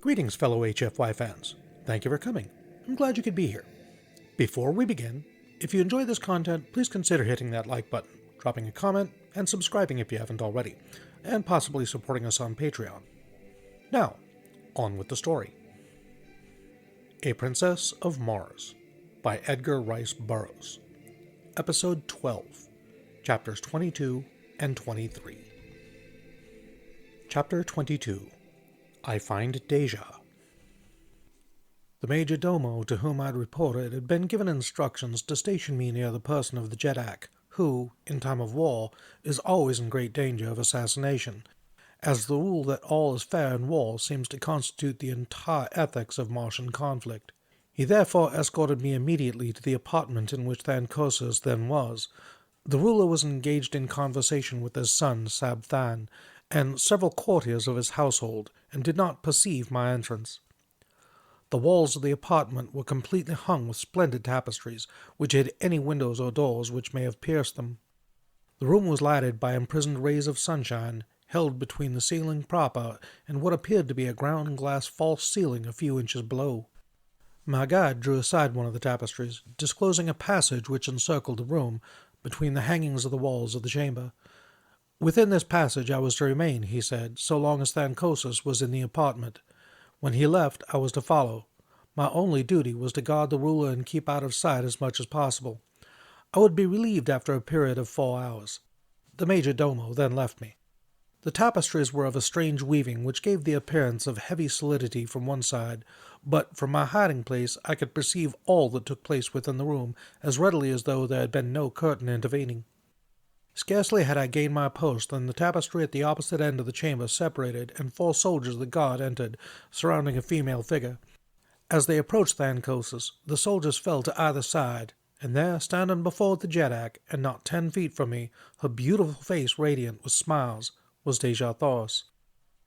Greetings, fellow HFY fans. Thank you for coming. I'm glad you could be here. Before we begin, if you enjoy this content, please consider hitting that like button, dropping a comment, and subscribing if you haven't already, and possibly supporting us on Patreon. Now, on with the story. A Princess of Mars by Edgar Rice Burroughs. Episode 12, Chapters 22 and 23. Chapter 22. I Find Dejah. The major domo to whom I'd reported had been given instructions to station me near the person of the Jedak, who, in time of war, is always in great danger of assassination, as the rule that all is fair in war seems to constitute the entire ethics of Martian conflict. He therefore escorted me immediately to the apartment in which Thankosis then was. The ruler was engaged in conversation with his son, Sabthan, and several courtiers of his household, and did not perceive my entrance. The walls of the apartment were completely hung with splendid tapestries, which hid any windows or doors which may have pierced them. The room was lighted by imprisoned rays of sunshine, held between the ceiling proper and what appeared to be a ground-glass false ceiling a few inches below. My guide drew aside one of the tapestries, disclosing a passage which encircled the room, between the hangings of the walls of the chamber. Within this passage I was to remain, he said, so long as Thankosis was in the apartment. When he left, I was to follow. My only duty was to guard the ruler and keep out of sight as much as possible. I would be relieved after a period of 4 hours. The major domo then left me. The tapestries were of a strange weaving which gave the appearance of heavy solidity from one side, but from my hiding place I could perceive all that took place within the room as readily as though there had been no curtain intervening. Scarcely had I gained my post than the tapestry at the opposite end of the chamber separated, and 4 soldiers of the guard entered, surrounding a female figure. As they approached Thankosis, the soldiers fell to either side, and there, standing before the Jedak, and not 10 feet from me, her beautiful face radiant with smiles, was Dejah Thoris.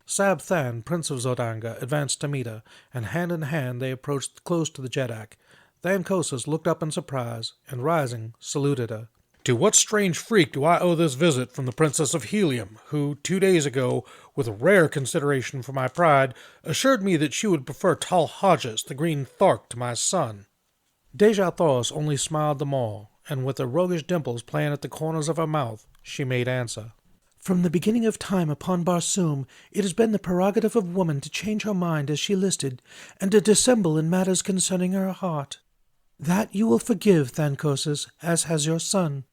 Sabthan, Prince of Zodanga, advanced to meet her, and hand in hand they approached close to the Jedak. Thankosis looked up in surprise, and rising, saluted her. To what strange freak do I owe this visit from the Princess of Helium, who, 2 days ago, with rare consideration for my pride, assured me that she would prefer Tal Hodges, the green Thark, to my son? Dejah Thoris only smiled the more, and with her roguish dimples playing at the corners of her mouth, she made answer. From the beginning of time upon Barsoom, it has been the prerogative of woman to change her mind as she listed, and to dissemble in matters concerning her heart. That you will forgive, Thankosis, as has your son.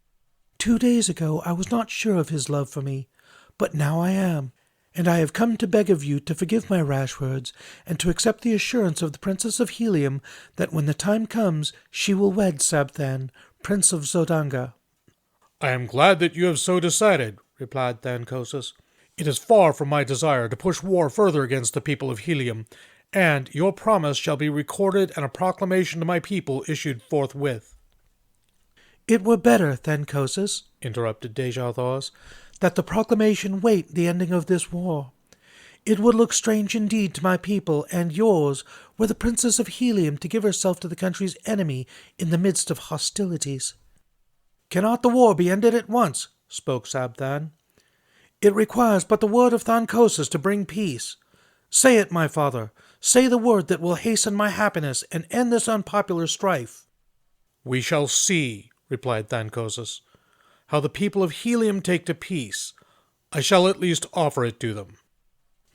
2 days ago I was not sure of his love for me, but now I am, and I have come to beg of you to forgive my rash words, and to accept the assurance of the Princess of Helium that when the time comes she will wed Sabthan, Prince of Zodanga. I am glad that you have so decided, replied Thankosis. It is far from my desire to push war further against the people of Helium, and your promise shall be recorded and a proclamation to my people issued forthwith. It were better, Thankosis, interrupted Dejah Thoris, that the proclamation wait the ending of this war. It would look strange indeed to my people and yours were the Princess of Helium to give herself to the country's enemy in the midst of hostilities. Cannot the war be ended at once? Spoke Sabthan. It requires but the word of Thankosis to bring peace. Say it, my father. Say the word that will hasten my happiness and end this unpopular strife. We shall see, replied Thankosis, how the people of Helium take to peace. I shall at least offer it to them.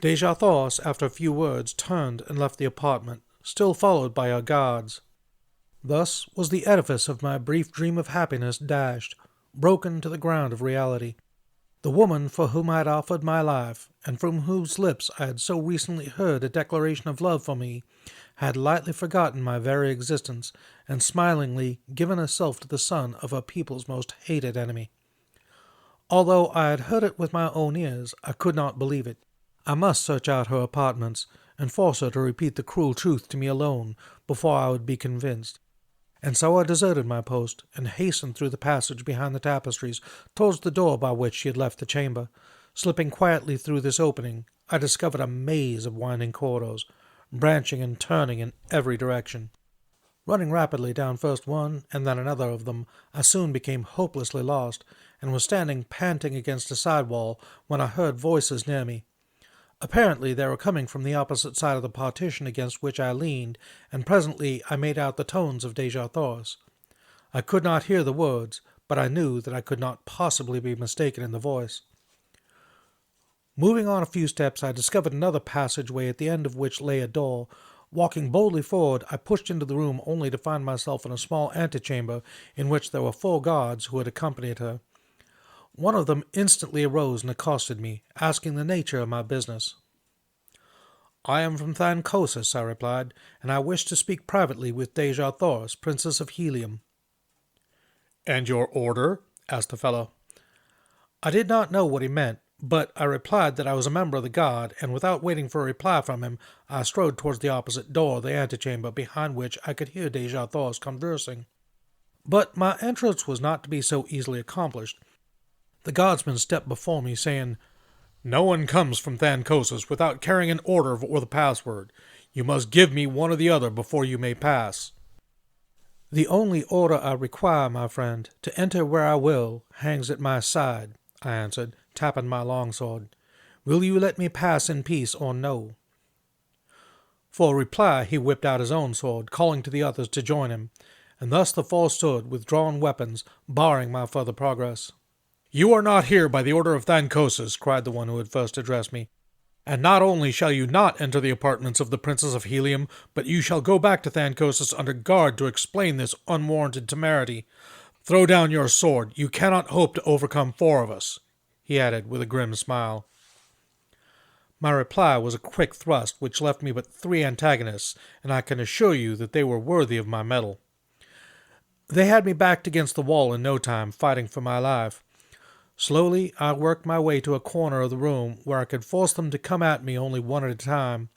Dejah Thoris, after a few words, turned and left the apartment, still followed by her guards. Thus was the edifice of my brief dream of happiness dashed, broken to the ground of reality. The woman for whom I had offered my life, and from whose lips I had so recently heard a declaration of love for me, had lightly forgotten my very existence, and smilingly given herself to the son of her people's most hated enemy. Although I had heard it with my own ears, I could not believe it. I must search out her apartments, and force her to repeat the cruel truth to me alone, before I would be convinced. And so I deserted my post, and hastened through the passage behind the tapestries, towards the door by which she had left the chamber. Slipping quietly through this opening, I discovered a maze of winding corridors, branching and turning in every direction. Running rapidly down first one and then another of them, I soon became hopelessly lost, and was standing panting against a side wall when I heard voices near me. Apparently they were coming from the opposite side of the partition against which I leaned, and presently I made out the tones of Dejah Thoris. I could not hear the words, but I knew that I could not possibly be mistaken in the voice. Moving on a few steps, I discovered another passageway at the end of which lay a door. Walking boldly forward, I pushed into the room only to find myself in a small antechamber in which there were 4 guards who had accompanied her. One of them instantly arose and accosted me, asking the nature of my business. "I am from Thancosis," I replied, "and I wish to speak privately with Dejah Thoris, Princess of Helium." "And your order?" asked the fellow. I did not know what he meant, but I replied that I was a member of the guard, and without waiting for a reply from him, I strode towards the opposite door of the antechamber, behind which I could hear Dejah Thoris conversing. But my entrance was not to be so easily accomplished. The guardsman stepped before me, saying, "No one comes from Thancosis without carrying an order or the password. You must give me one or the other before you may pass." "The only order I require, my friend, to enter where I will, hangs at my side," I answered, tapping my longsword. "Will you let me pass in peace or no?" For reply he whipped out his own sword, calling to the others to join him, and thus the 4 stood with drawn weapons, barring my further progress. "You are not here by the order of Thancosis," cried the one who had first addressed me, "and not only shall you not enter the apartments of the Princess of Helium, but you shall go back to Thancosis under guard to explain this unwarranted temerity. Throw down your sword. You cannot hope to overcome 4 of us," he added with a grim smile. My reply was a quick thrust which left me but 3 antagonists, and I can assure you that they were worthy of my mettle. They had me backed against the wall in no time, fighting for my life. Slowly I worked my way to a corner of the room where I could force them to come at me only one at a time,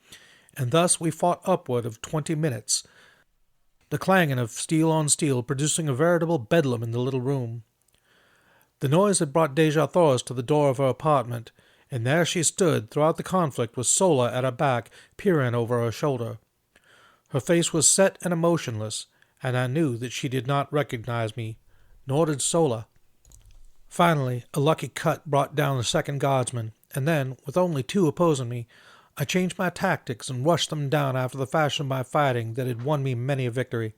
and thus we fought upward of 20 minutes, the clanging of steel on steel producing a veritable bedlam in the little room. The noise had brought Dejah Thoris to the door of her apartment, and there she stood throughout the conflict with Sola at her back, peering over her shoulder. Her face was set and emotionless, and I knew that she did not recognize me, nor did Sola. Finally, a lucky cut brought down the 2nd guardsman, and then, with only 2 opposing me, I changed my tactics and rushed them down after the fashion of my fighting that had won me many a victory.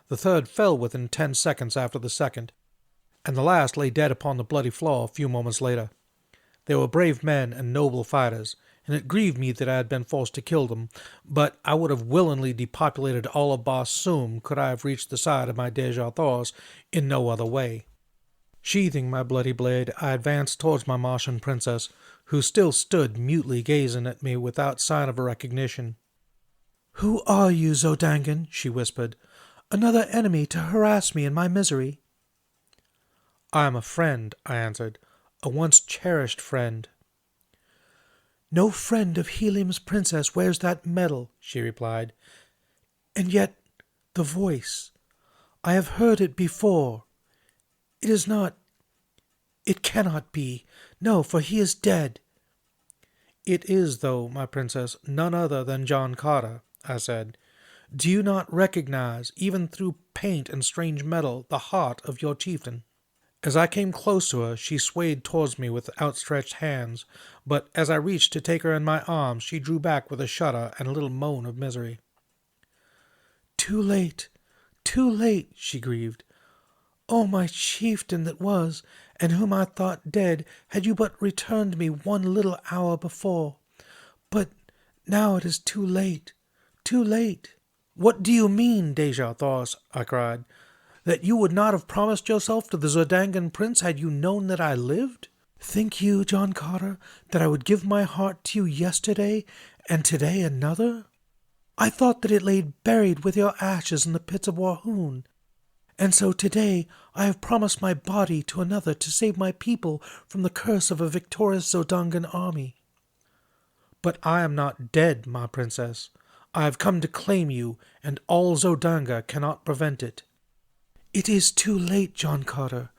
The 3rd fell within 10 seconds after the 2nd, and the last lay dead upon the bloody floor a few moments later. They were brave men and noble fighters, and it grieved me that I had been forced to kill them, but I would have willingly depopulated all of Barsoom could I have reached the side of my Dejah Thoris in no other way. Sheathing my bloody blade, I advanced towards my Martian princess, who still stood mutely gazing at me without sign of a recognition. "Who are you, Zodangan?" she whispered. "Another enemy to harass me in my misery." "I am a friend," I answered, "a once cherished friend." "No friend of Helium's princess wears that medal," she replied. "And yet, the voice, I have heard it before. It is not... It cannot be. No, for he is dead." "It is, though, my princess, none other than John Carter," I said. "Do you not recognize, even through paint and strange metal, the heart of your chieftain?" As I came close to her, she swayed towards me with outstretched hands, but as I reached to take her in my arms, she drew back with a shudder and a little moan of misery. Too late, she grieved. "Oh, my chieftain that was, and whom I thought dead, had you but returned me one little hour before. But now it is too late, too late." "What do you mean, Dejah Thoris?" I cried. "That you would not have promised yourself to the Zodangan prince had you known that I lived? Think you, John Carter, that I would give my heart to you yesterday, and today another? I thought that it lay buried with your ashes in the pits of Warhoon. And so today I have promised my body to another to save my people from the curse of a victorious Zodangan army." "But I am not dead, my princess. I have come to claim you, and all Zodanga cannot prevent it." "It is too late, John Carter.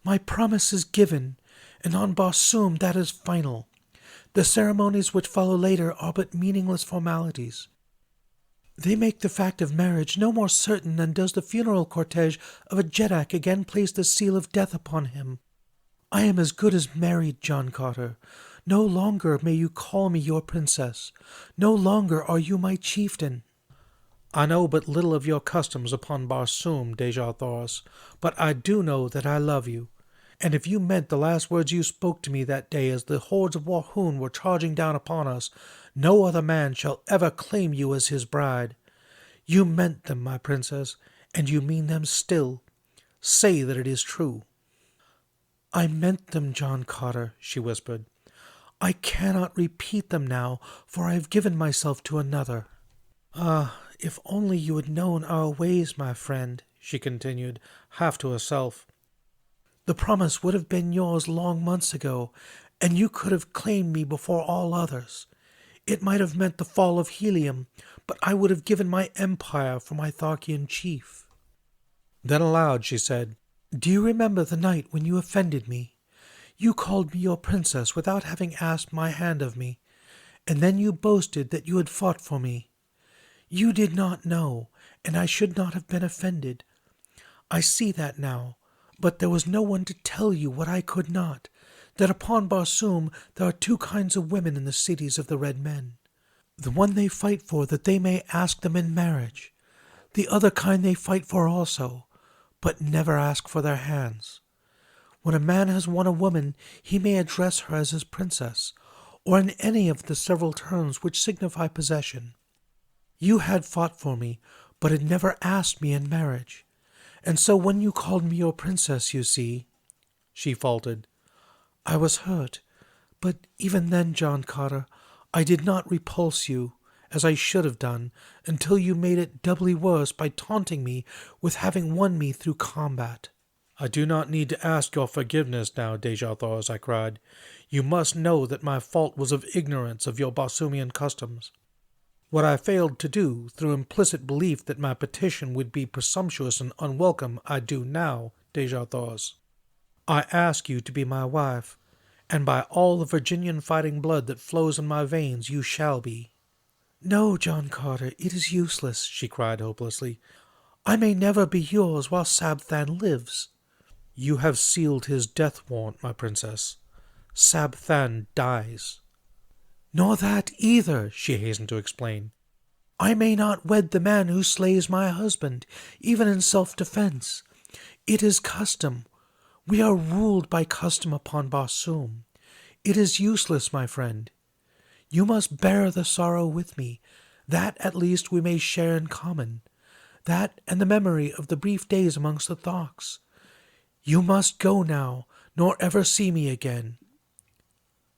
My promise is given, and on Barsoom that is final. The ceremonies which follow later are but meaningless formalities. They make the fact of marriage no more certain than does the funeral cortege of a Jeddak again place the seal of death upon him. I am as good as married, John Carter. No longer may you call me your princess. No longer are you my chieftain. I know but little of your customs upon Barsoom, Dejah Thoris, but I do know that I love you. And if you meant the last words you spoke to me that day as the hordes of Warhoon were charging down upon us, no other man shall ever claim you as his bride. You meant them, my princess, and you mean them still. Say that it is true. I meant them, John Carter, she whispered. I cannot repeat them now, for I have given myself to another. Ah, if only you had known our ways, my friend, she continued, half to herself. The promise would have been yours long months ago, and you could have claimed me before all others. It might have meant the fall of Helium, but I would have given my empire for my Tharkian chief. Then aloud she said, Do you remember the night when you offended me? You called me your princess without having asked my hand of me, and then you boasted that you had fought for me. You did not know, and I should not have been offended. I see that now, but there was no one to tell you what I could not, that upon Barsoom there are two kinds of women in the cities of the Red Men. The one they fight for that they may ask them in marriage. The other kind they fight for also, but never ask for their hands. When a man has won a woman, he may address her as his princess, or in any of the several terms which signify possession. You had fought for me, but had never asked me in marriage. And so when you called me your princess, you see, she faltered, I was hurt, but even then, John Carter, I did not repulse you, as I should have done, until you made it doubly worse by taunting me with having won me through combat. I do not need to ask your forgiveness now, Dejah Thoris, I cried. You must know that my fault was of ignorance of your Barsoomian customs. What I failed to do, through implicit belief that my petition would be presumptuous and unwelcome, I do now, Dejah Thoris. I ask you to be my wife, and by all the Virginian fighting blood that flows in my veins, you shall be. No, John Carter, it is useless, she cried hopelessly. I may never be yours while Sabthan lives. You have sealed his death warrant, my princess. Sabthan dies. Nor that either, she hastened to explain. I may not wed the man who slays my husband, even in self-defense. It is custom. We are ruled by custom upon Barsoom. It is useless, my friend. You must bear the sorrow with me. That at least we may share in common. That and the memory of the brief days amongst the Tharks. You must go now, nor ever see me again.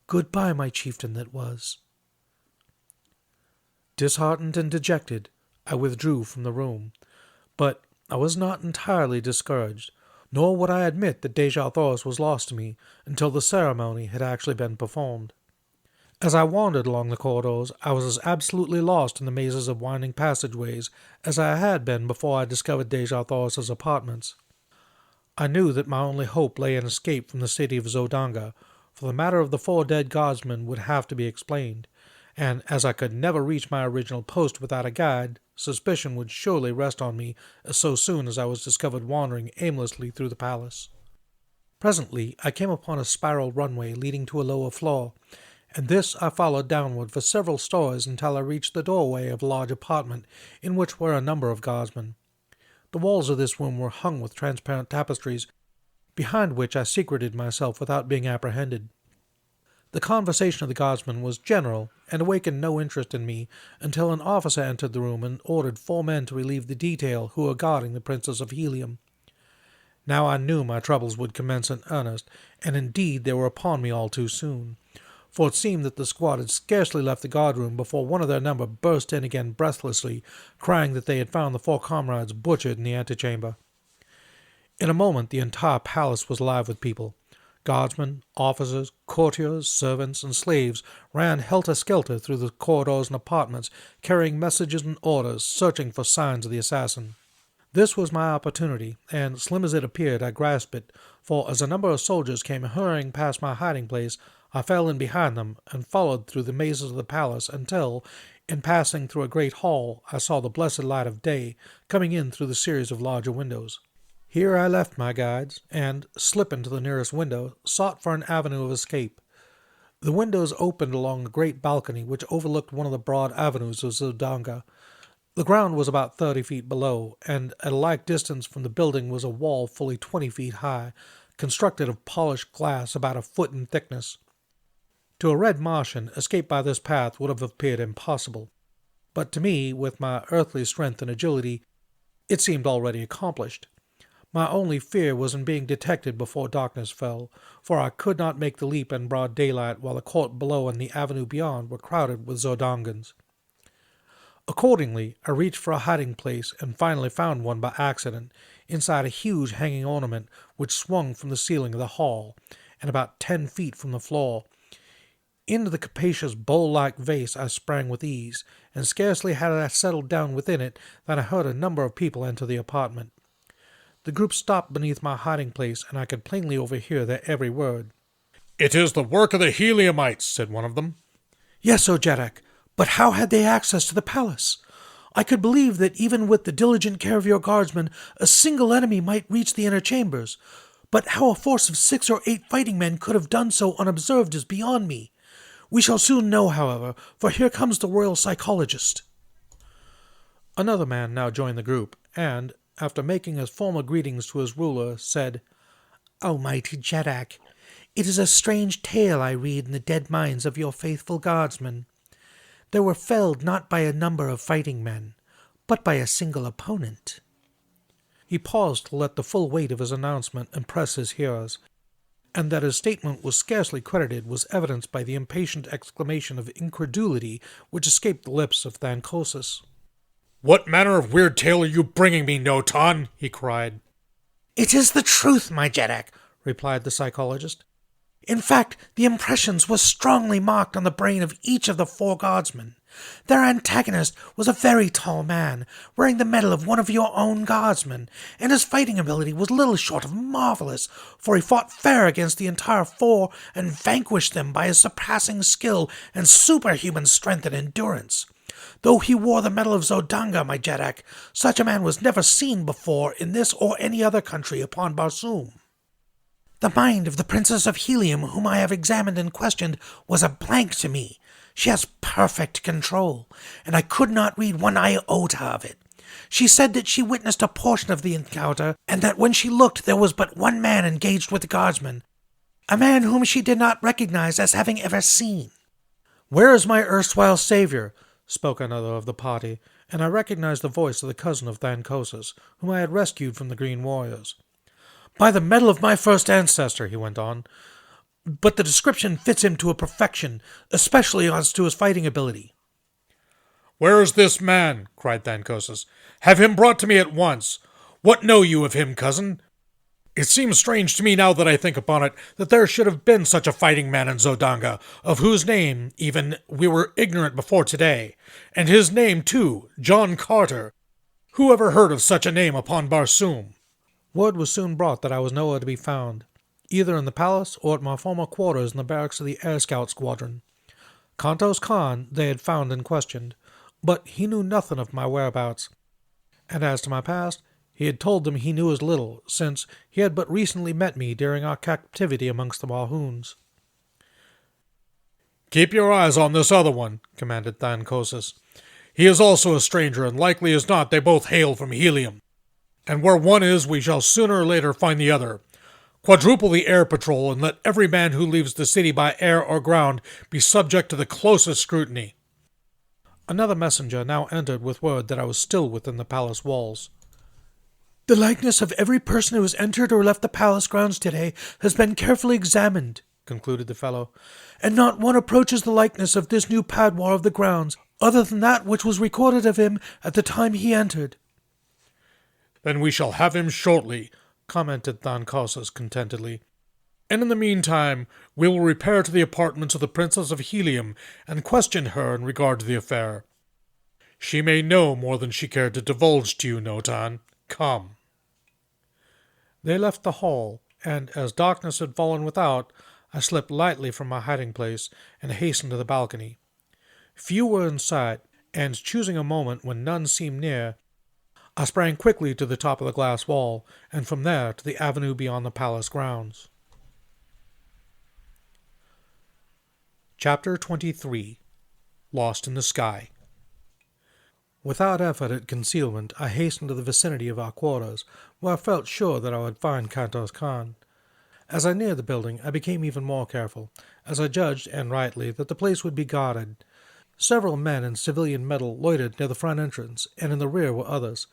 Goodbye, my chieftain that was. Disheartened and dejected, I withdrew from the room, but I was not entirely discouraged, nor would I admit that Dejah Thoris was lost to me until the ceremony had actually been performed. As I wandered along the corridors, I was as absolutely lost in the mazes of winding passageways as I had been before I discovered Dejah Thoris's apartments. I knew that my only hope lay in escape from the city of Zodanga, for the matter of the 4 dead guardsmen would have to be explained, and as I could never reach my original post without a guide, suspicion would surely rest on me so soon as I was discovered wandering aimlessly through the palace. Presently I came upon a spiral runway leading to a lower floor, and this I followed downward for several stories until I reached the doorway of a large apartment in which were a number of guardsmen. The walls of this room were hung with transparent tapestries, behind which I secreted myself without being apprehended. The conversation of the guardsmen was general, and awakened no interest in me until an officer entered the room and ordered 4 men to relieve the detail who were guarding the Princess of Helium. Now I knew my troubles would commence in earnest, and indeed they were upon me all too soon, for it seemed that the squad had scarcely left the guard-room before one of their number burst in again breathlessly, crying that they had found the 4 comrades butchered in the antechamber. In a moment the entire palace was alive with people. Guardsmen, officers, courtiers, servants, and slaves ran helter-skelter through the corridors and apartments, carrying messages and orders, searching for signs of the assassin. This was my opportunity, and, slim as it appeared, I grasped it, for as a number of soldiers came hurrying past my hiding place, I fell in behind them and followed through the mazes of the palace until, in passing through a great hall, I saw the blessed light of day coming in through the series of larger windows. Here I left my guides, and, slipping to the nearest window, sought for an avenue of escape. The windows opened along a great balcony which overlooked one of the broad avenues of Zodanga. The ground was about 30 feet below, and at a like distance from the building was a wall fully 20 feet high, constructed of polished glass about a foot in thickness. To a red Martian, escape by this path would have appeared impossible, but to me, with my earthly strength and agility, it seemed already accomplished. My only fear was in being detected before darkness fell, for I could not make the leap in broad daylight while the court below and the avenue beyond were crowded with Zodangans. Accordingly, I reached for a hiding place and finally found one by accident, inside a huge hanging ornament which swung from the ceiling of the hall, and about 10 feet from the floor. Into the capacious bowl-like vase I sprang with ease, and scarcely had I settled down within it than I heard a number of people enter the apartment. The group stopped beneath my hiding place, and I could plainly overhear their every word. "It is the work of the Heliumites," said one of them. "Yes, O Jeddak, but how had they access to the palace? I could believe that even with the diligent care of your guardsmen, a single enemy might reach the inner chambers, but how a force of 6 or 8 fighting men could have done so unobserved is beyond me. We shall soon know, however, for here comes the royal psychologist." Another man now joined the group, and, after making his formal greetings to his ruler, said, "O mighty Jeddak, it is a strange tale I read in the dead minds of your faithful guardsmen. They were felled not by a number of fighting men, but by a single opponent." He paused to let the full weight of his announcement impress his hearers, and that his statement was scarcely credited was evidenced by the impatient exclamation of incredulity which escaped the lips of Thankosis. "What manner of weird tale are you bringing me, Notan?" he cried. "It is the truth, my Jeddak," replied the psychologist. "In fact, the impressions were strongly marked on the brain of each of the 4 guardsmen. Their antagonist was a very tall man, wearing the medal of one of your own guardsmen, and his fighting ability was little short of marvelous, for he fought fair against the entire 4 and vanquished them by his surpassing skill and superhuman strength and endurance. Though he wore the medal of Zodanga, my Jeddak, such a man was never seen before in this or any other country upon Barsoom. The mind of the Princess of Helium, whom I have examined and questioned, was a blank to me. She has perfect control, and I could not read one iota of it. She said that she witnessed a portion of the encounter, and that when she looked there was but one man engaged with the guardsmen, a man whom she did not recognize as having ever seen." "Where is my erstwhile savior?" spoke another of the party, and I recognized the voice of the cousin of Thankosis, whom I had rescued from the Green Warriors. "By the medal of my first ancestor," he went on, "but the description fits him to a perfection, especially as to his fighting ability." "Where is this man?" cried Thankosis. "Have him brought to me at once. What know you of him, cousin? It seems strange to me now that I think upon it, that there should have been such a fighting man in Zodanga, of whose name, even, we were ignorant before today. And his name, too, John Carter. Who ever heard of such a name upon Barsoom?" Word was soon brought that I was nowhere to be found, either in the palace or at my former quarters in the barracks of the Air Scout Squadron. Kantos Khan they had found and questioned, but he knew nothing of my whereabouts. And as to my past, he had told them he knew as little, since he had but recently met me during our captivity amongst the Mahoons. "Keep your eyes on this other one," commanded Thankosis. "He is also a stranger, and likely as not they both hail from Helium. And where one is, we shall sooner or later find the other. Quadruple the air patrol, and let every man who leaves the city by air or ground be subject to the closest scrutiny." Another messenger now entered with word that I was still within the palace walls. "The likeness of every person who has entered or left the palace grounds today has been carefully examined," concluded the fellow, "and not one approaches the likeness of this new padwar of the grounds, other than that which was recorded of him at the time he entered." "Then we shall have him shortly," commented Thankosis contentedly. "And in the meantime, we will repair to the apartments of the Princess of Helium and question her in regard to the affair. She may know more than she cared to divulge to you, Notan. Come." They left the hall, and as darkness had fallen without, I slipped lightly from my hiding place and hastened to the balcony. Few were in sight, and choosing a moment when none seemed near, I sprang quickly to the top of the glass wall, and from there to the avenue beyond the palace grounds. Chapter 23. Lost in the Sky. Without effort at concealment, I hastened to the vicinity of our quarters, where I felt sure that I would find Kantos Khan. As I neared the building, I became even more careful, as I judged, and rightly, that the place would be guarded. Several men in civilian metal loitered near the front entrance, and in the rear were others.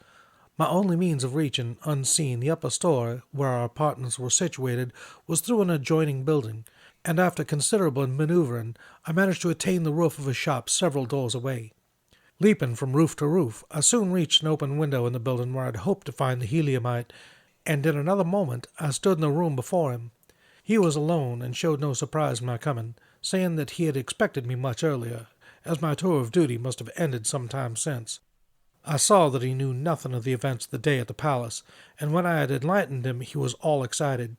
My only means of reaching, unseen, the upper story, where our apartments were situated, was through an adjoining building, and after considerable maneuvering, I managed to attain the roof of a shop several doors away. Leaping from roof to roof, I soon reached an open window in the building where I'd hoped to find the Heliumite, and in another moment I stood in the room before him. He was alone and showed no surprise in my coming, saying that he had expected me much earlier, as my tour of duty must have ended some time since. I saw that he knew nothing of the events of the day at the palace, and when I had enlightened him he was all excited.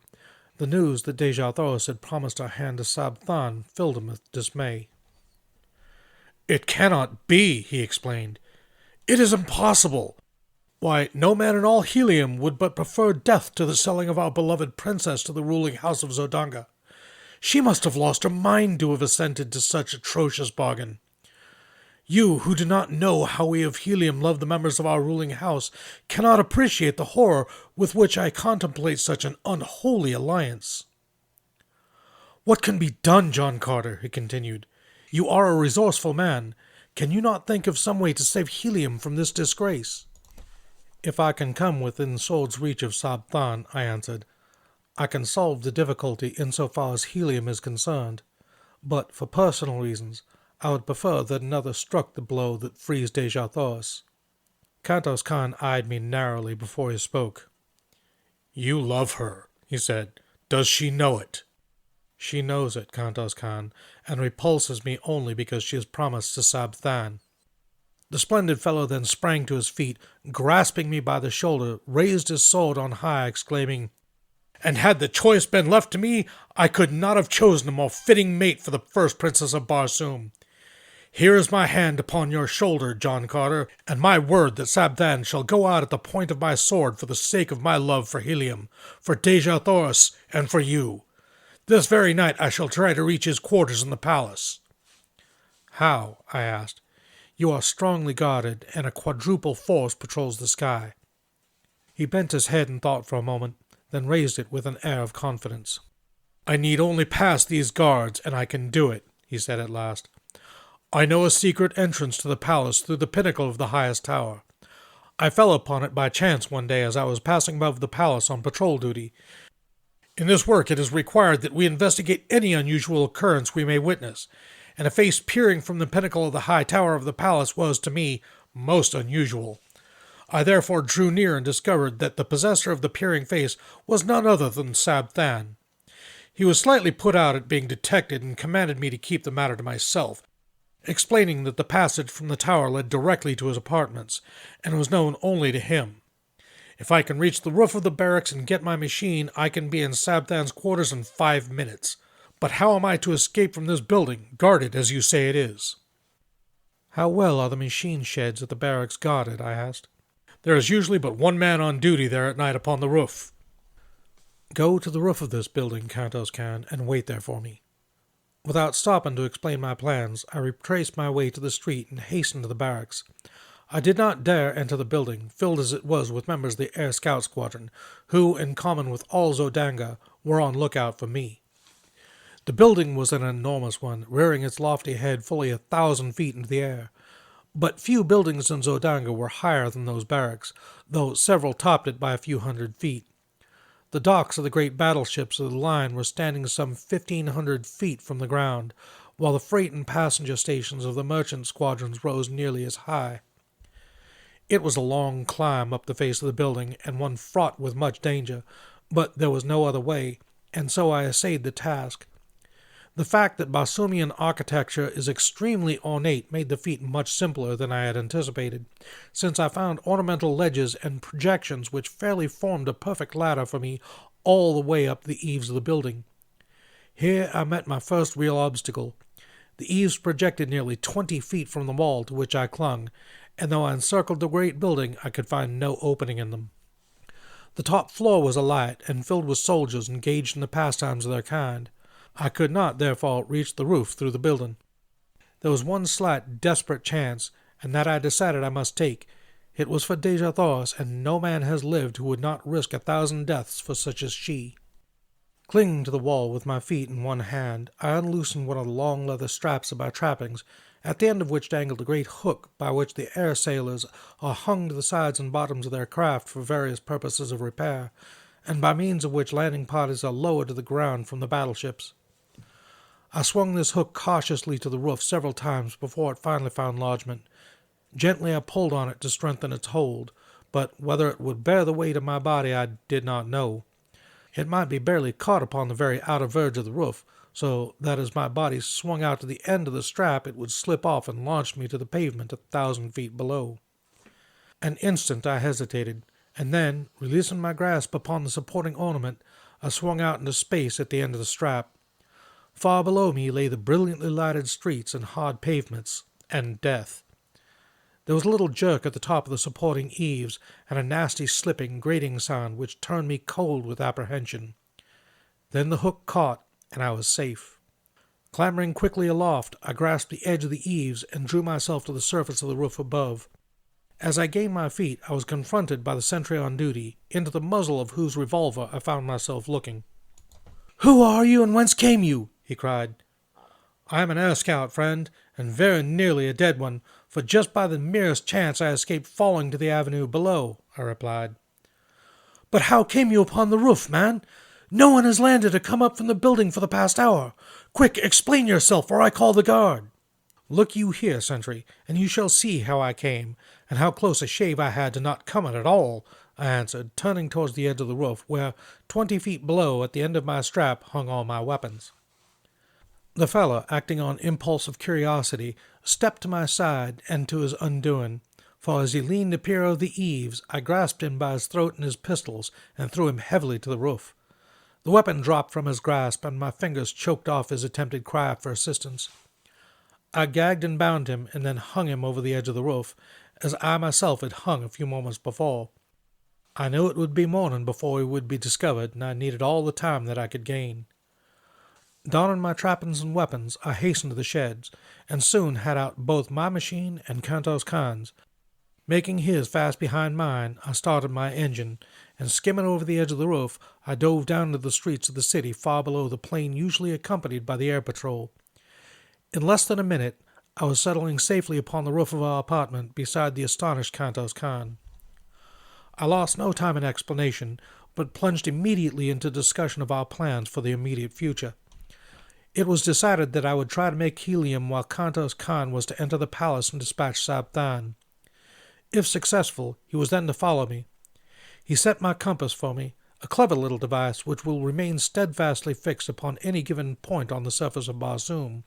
The news that Dejah Thoris had promised our hand to Sabthan filled him with dismay. "It cannot be," he explained. "It is impossible. Why, no man in all Helium would but prefer death to the selling of our beloved princess to the ruling house of Zodanga. She must have lost her mind to have assented to such atrocious bargain. You, who do not know how we of Helium love the members of our ruling house, cannot appreciate the horror with which I contemplate such an unholy alliance." "What can be done, John Carter?" he continued. "You are a resourceful man. Can you not think of some way to save Helium from this disgrace?" "If I can come within sword's reach of Sabthan," I answered, "I can solve the difficulty insofar as Helium is concerned. But for personal reasons, I would prefer that another struck the blow that frees Dejah Thoris." Kantos Khan eyed me narrowly before he spoke. "You love her," he said. "Does she know it?" "She knows it, Kantos Khan, and repulses me only because she has promised to Sabthan." The splendid fellow then sprang to his feet, grasping me by the shoulder, raised his sword on high, exclaiming, "And had the choice been left to me, I could not have chosen a more fitting mate for the first princess of Barsoom. Here is my hand upon your shoulder, John Carter, and my word that Sabthan shall go out at the point of my sword for the sake of my love for Helium, for Dejah Thoris, and for you. This very night I shall try to reach his quarters in the palace." "How?" I asked. "You are strongly guarded, and a quadruple force patrols the sky." He bent his head in thought for a moment, then raised it with an air of confidence. "I need only pass these guards, and I can do it," he said at last. "I know a secret entrance to the palace through the pinnacle of the highest tower. I fell upon it by chance one day as I was passing above the palace on patrol duty. In this work it is required that we investigate any unusual occurrence we may witness, and a face peering from the pinnacle of the high tower of the palace was, to me, most unusual. I therefore drew near and discovered that the possessor of the peering face was none other than Sabthan. He was slightly put out at being detected and commanded me to keep the matter to myself, explaining that the passage from the tower led directly to his apartments, and was known only to him. If I can reach the roof of the barracks and get my machine, I can be in Sabthan's quarters in 5 minutes. But how am I to escape from this building, guarded as you say it is?" "How well are the machine sheds at the barracks guarded?" I asked. "There is usually but one man on duty there at night upon the roof." "Go to the roof of this building, Kantos Khan, and wait there for me." Without stopping to explain my plans, I retraced my way to the street and hastened to the barracks. I did not dare enter the building, filled as it was with members of the Air Scout Squadron, who, in common with all Zodanga, were on lookout for me. The building was an enormous one, rearing its lofty head fully 1,000 feet into the air. But few buildings in Zodanga were higher than those barracks, though several topped it by a few hundred feet. The docks of the great battleships of the line were standing some 1,500 feet from the ground, while the freight and passenger stations of the merchant squadrons rose nearly as high. It was a long climb up the face of the building, and one fraught with much danger, but there was no other way, and so I essayed the task. The fact that Barsoomian architecture is extremely ornate made the feat much simpler than I had anticipated, since I found ornamental ledges and projections which fairly formed a perfect ladder for me all the way up the eaves of the building. Here I met my first real obstacle. The eaves projected nearly 20 feet from the wall to which I clung, and though I encircled the great building, I could find no opening in them. The top floor was alight and filled with soldiers engaged in the pastimes of their kind. I could not, therefore, reach the roof through the building. There was one slight, desperate chance, and that I decided I must take. It was for Dejah Thoris, and no man has lived who would not risk 1,000 deaths for such as she. Clinging to the wall with my feet in one hand, I unloosened one of the long leather straps of my trappings, at the end of which dangled a great hook by which the air sailors are hung to the sides and bottoms of their craft for various purposes of repair, and by means of which landing parties are lowered to the ground from the battleships. I swung this hook cautiously to the roof several times before it finally found lodgment. Gently I pulled on it to strengthen its hold, but whether it would bear the weight of my body I did not know. It might be barely caught upon the very outer verge of the roof, so that as my body swung out to the end of the strap it would slip off and launch me to the pavement 1,000 feet below. An instant I hesitated, and then, releasing my grasp upon the supporting ornament, I swung out into space at the end of the strap. Far below me lay the brilliantly lighted streets and hard pavements, and death. There was a little jerk at the top of the supporting eaves, and a nasty slipping, grating sound which turned me cold with apprehension. Then the hook caught, and I was safe. Clambering quickly aloft, I grasped the edge of the eaves and drew myself to the surface of the roof above. As I gained my feet, I was confronted by the sentry on duty, into the muzzle of whose revolver I found myself looking. "Who are you, and whence came you?" he cried. "I am an air scout, friend, and very nearly a dead one, for just by the merest chance I escaped falling to the avenue below," I replied. "But how came you upon the roof, man? No one has landed or come up from the building for the past hour. Quick, explain yourself, or I call the guard." "Look you here, sentry, and you shall see how I came, and how close a shave I had to not come at all," I answered, turning towards the edge of the roof, where, 20 feet below, at the end of my strap, hung all my weapons. The fellow, acting on impulse of curiosity, stepped to my side and to his undoing, for as he leaned to peer over the eaves, I grasped him by his throat and his pistols, and threw him heavily to the roof. The weapon dropped from his grasp, and my fingers choked off his attempted cry for assistance. I gagged and bound him, and then hung him over the edge of the roof, as I myself had hung a few moments before. I knew it would be morning before we would be discovered, and I needed all the time that I could gain. Donning my trappings and weapons, I hastened to the sheds, and soon had out both my machine and Kantos Khan's. Making his fast behind mine, I started my engine, and skimming over the edge of the roof, I dove down into the streets of the city far below the plane usually accompanied by the air patrol. In less than a minute, I was settling safely upon the roof of our apartment beside the astonished Kantos Khan. I lost no time in explanation, but plunged immediately into discussion of our plans for the immediate future. It was decided that I would try to make Helium while Kantos Khan was to enter the palace and dispatch Sabthan. If successful, he was then to follow me. He set my compass for me, a clever little device which will remain steadfastly fixed upon any given point on the surface of Barsoom,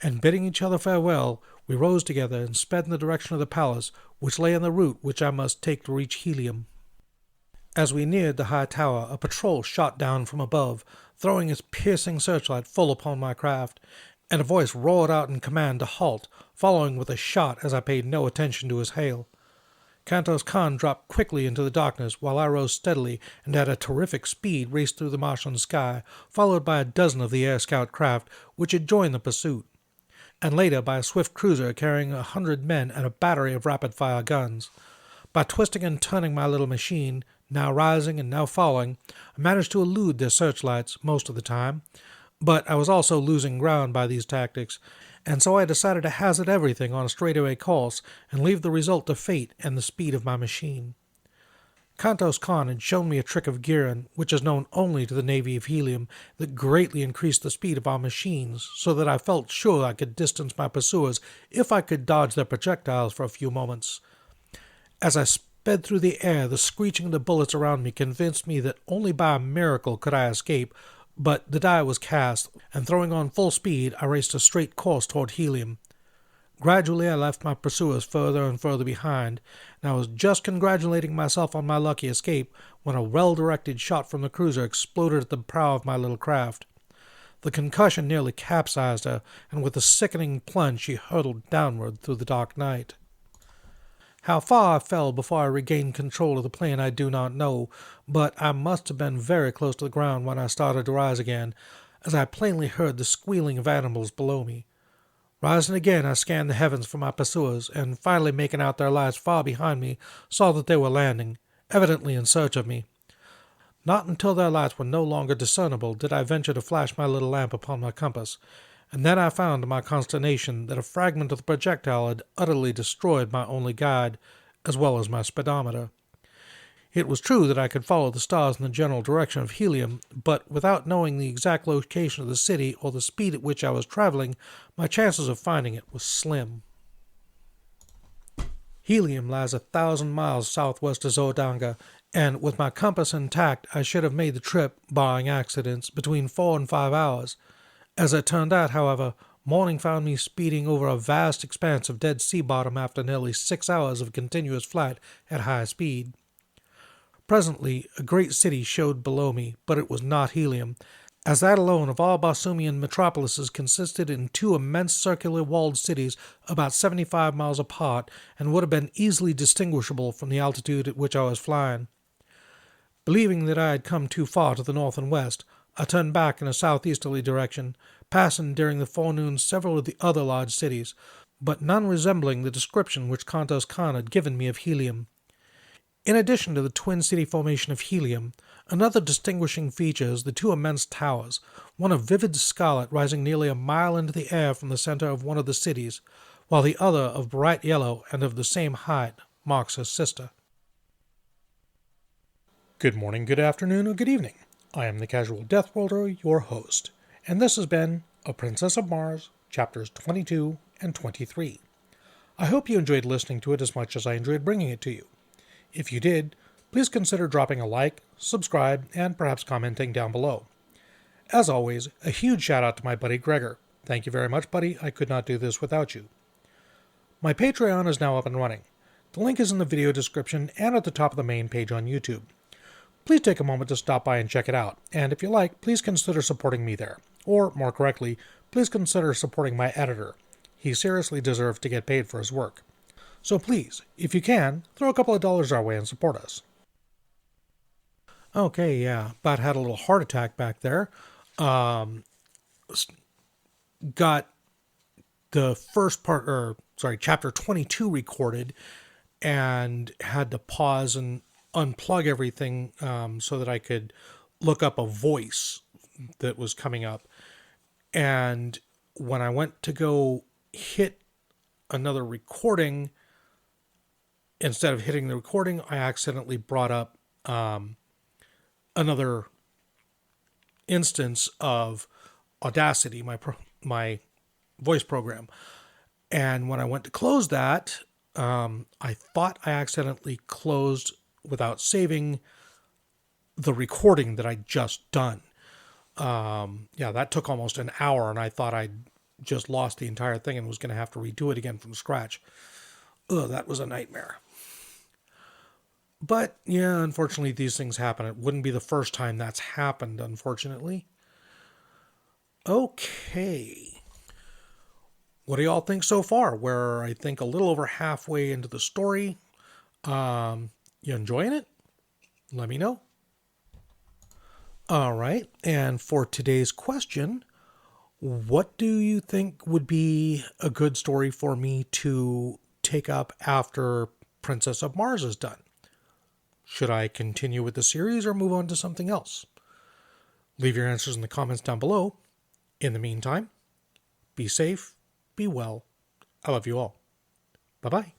and bidding each other farewell, we rose together and sped in the direction of the palace, which lay on the route which I must take to reach Helium. As we neared the high tower, a patrol shot down from above, throwing its piercing searchlight full upon my craft, and a voice roared out in command to halt, following with a shot as I paid no attention to his hail. Kantos Khan dropped quickly into the darkness, while I rose steadily and at a terrific speed raced through the Martian sky, followed by a dozen of the air scout craft which had joined the pursuit, and later by a swift cruiser carrying 100 men and a battery of rapid-fire guns. By twisting and turning my little machine, now rising and now falling, I managed to elude their searchlights most of the time, but I was also losing ground by these tactics, and so I decided to hazard everything on a straightaway course and leave the result to fate and the speed of my machine. Kantos Khan had shown me a trick of gearing, which is known only to the Navy of Helium, that greatly increased the speed of our machines, so that I felt sure I could distance my pursuers if I could dodge their projectiles for a few moments. As I sped through the air, the screeching of the bullets around me convinced me that only by a miracle could I escape, but the die was cast, and throwing on full speed, I raced a straight course toward Helium. Gradually I left my pursuers further and further behind, and I was just congratulating myself on my lucky escape when a well-directed shot from the cruiser exploded at the prow of my little craft. The concussion nearly capsized her, and with a sickening plunge she hurtled downward through the dark night. How far I fell before I regained control of the plane I do not know, but I must have been very close to the ground when I started to rise again, as I plainly heard the squealing of animals below me. Rising again, I scanned the heavens for my pursuers, and finally making out their lights far behind me, saw that they were landing, evidently in search of me. Not until their lights were no longer discernible did I venture to flash my little lamp upon my compass, and then I found to my consternation that a fragment of the projectile had utterly destroyed my only guide, as well as my speedometer. It was true that I could follow the stars in the general direction of Helium, but without knowing the exact location of the city or the speed at which I was traveling, my chances of finding it were slim. Helium lies 1,000 miles southwest of Zodanga, and with my compass intact, I should have made the trip, barring accidents, between 4 and 5 hours. As it turned out, however, morning found me speeding over a vast expanse of dead sea bottom after nearly 6 hours of continuous flight at high speed. Presently, a great city showed below me, but it was not Helium, as that alone of all Bosumian metropolises consisted in 2 immense circular walled cities about 75 miles apart, and would have been easily distinguishable from the altitude at which I was flying. Believing that I had come too far to the north and west, I turned back in a southeasterly direction, passing during the forenoon several of the other large cities, but none resembling the description which Kantos Khan had given me of Helium. In addition to the twin city formation of Helium, another distinguishing feature is the 2 immense towers, one of vivid scarlet rising nearly a mile into the air from the center of one of the cities, while the other of bright yellow and of the same height marks her sister. Good morning, good afternoon, or good evening. I am the Casual Death Worlder, your host, and this has been A Princess of Mars, Chapters 22 and 23. I hope you enjoyed listening to it as much as I enjoyed bringing it to you. If you did, please consider dropping a like, subscribe, and perhaps commenting down below. As always, a huge shout out to my buddy Graygor. Thank you very much, buddy. I could not do this without you. My Patreon is now up and running. The link is in the video description and at the top of the main page on YouTube. Please take a moment to stop by and check it out, and if you like, please consider supporting me there. Or, more correctly, please consider supporting my editor. He seriously deserves to get paid for his work. So please, if you can, throw a couple of dollars our way and support us. Okay, yeah, about had a little heart attack back there. Got the first part, chapter 22 recorded, and had to pause and unplug everything so that I could look up a voice that was coming up. And when I went to go hit another recording, instead of hitting the recording, I accidentally brought up another instance of Audacity, my voice program. And when I went to close that, I thought I accidentally closed without saving the recording that I'd just done. That took almost an hour, and I thought I'd just lost the entire thing and was going to have to redo it again from scratch. Ugh, that was a nightmare. But, yeah, unfortunately, these things happen. It wouldn't be the first time that's happened, unfortunately. Okay. What do y'all think so far? We're, I think, a little over halfway into the story. You enjoying it? Let me know. All right. And for today's question, what do you think would be a good story for me to take up after Princess of Mars is done? Should I continue with the series or move on to something else? Leave your answers in the comments down below. In the meantime, be safe, be well. I love you all. Bye-bye.